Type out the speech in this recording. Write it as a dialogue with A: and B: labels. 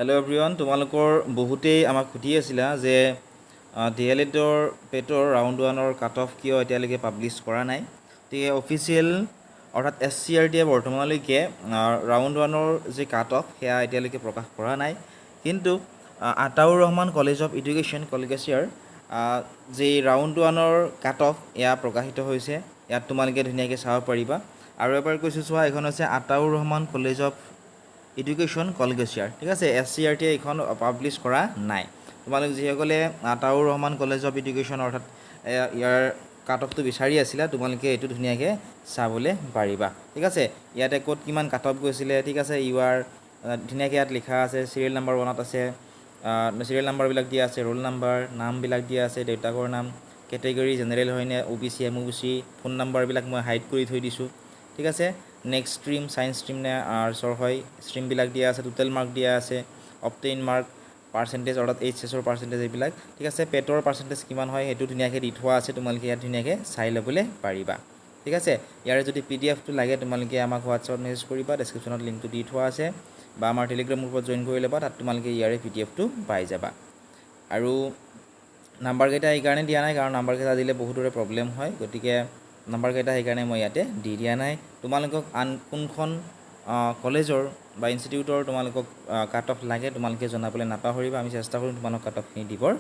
A: Hello' everyone, তোমালোকৰ বহুতেই আমাক সুধি আছিলা যে DLEDৰ পেটৰ ৰাউণ্ড ওৱানৰ কাট অফ কিয় এতিয়ালৈকে পাব্লিছ কৰা নাই। গতিকে অফিচিয়েল অৰ্থাৎ SCRTয়ে বৰ্তমানলৈকে ৰাউণ্ড ওৱানৰ যি কাট অফ সেয়া এতিয়ালৈকে প্ৰকাশ কৰা নাই। কিন্তু Ataur Rahman college of education কলিকাছিয়াৰ যি ৰাউণ্ড ওৱানৰ কাট অফ এয়া প্ৰকাশিত হৈছে। ইয়াত তোমালোকে ধুনীয়াকৈ চাব পাৰিবা। আৰু এবাৰ কৈছোঁ চোৱা, এইখন হৈছে Ataur Rahman college of education কলগেছিয়াৰ। ঠিক আছে, SCRTয়ে এইখন পাব্লিছ কৰা নাই। তোমালোক যিসকলে Ataur Rahman college of education অৰ্থাৎ ইয়াৰ কাট অফটো বিচাৰি আছিলা, তোমালোকে এইটো ধুনীয়াকৈ চাবলৈ পাৰিবা। ঠিক আছে, ইয়াতে ক'ত কিমান কাট অফ গৈছিলে, ঠিক আছে, ধুনীয়াকৈ ইয়াত লিখা আছে। চিৰিয়েল নাম্বাৰ 1ত আছে, চিৰিয়েল নাম্বাৰবিলাক দিয়া আছে, ৰোল নাম্বাৰ, নামবিলাক দিয়া আছে, দেউতাকৰ নাম, কেটেগৰী জেনেৰেল হয়নে, OBC MOBC, ফোন নাম্বাৰবিলাক মই হাইড কৰি থৈ দিছোঁ। ঠিক আছে, নেক্সট ষ্ট্ৰীম ছায়েন্স ষ্ট্ৰীম নে আৰ্টছৰ হয়, ষ্ট্ৰীমবিলাক দিয়া আছে, টোটেল মাৰ্ক দিয়া আছে, অপটেইন মাৰ্ক, পাৰ্চেণ্টেজ অৰ্থাৎ HSৰ পাৰ্চেণ্টেজ এইবিলাক। ঠিক আছে, পেটৰ পাৰ্চেণ্টেজ কিমান হয় সেইটো ধুনীয়াকৈ দি থোৱা আছে, তোমালোকে ইয়াত ধুনীয়াকৈ চাই ল'বলৈ পাৰিবা। ঠিক আছে, ইয়াৰে যদি PDF-টো লাগে তোমালোকে আমাক হোৱাটছআপত মেছেজ কৰিবা, ডেছক্ৰিপশ্যনত লিংকটো দি থোৱা আছে, বা আমাৰ টেলিগ্ৰাম গ্ৰুপত জইন কৰি ল'বা, তাত তোমালোকে ইয়াৰে PDF-টো পাই যাবা। আৰু নাম্বাৰকেইটা এইকাৰণে দিয়া নাই কাৰণ নাম্বাৰকেইটা দিলে বহুতৰে প্ৰব্লেম হয়, গতিকে নাম্বাৰকেইটা সেইকাৰণে মই ইয়াতে দি দিয়া নাই। তোমালোকক আন কোনখন কলেজৰ বা ইনষ্টিটিউটৰ তোমালোকক কাট অফ লাগে তোমালোকে জনাবলৈ নাপাহৰিবা। আমি চেষ্টা কৰিম তোমালোক কাট অফখিনি দিবৰ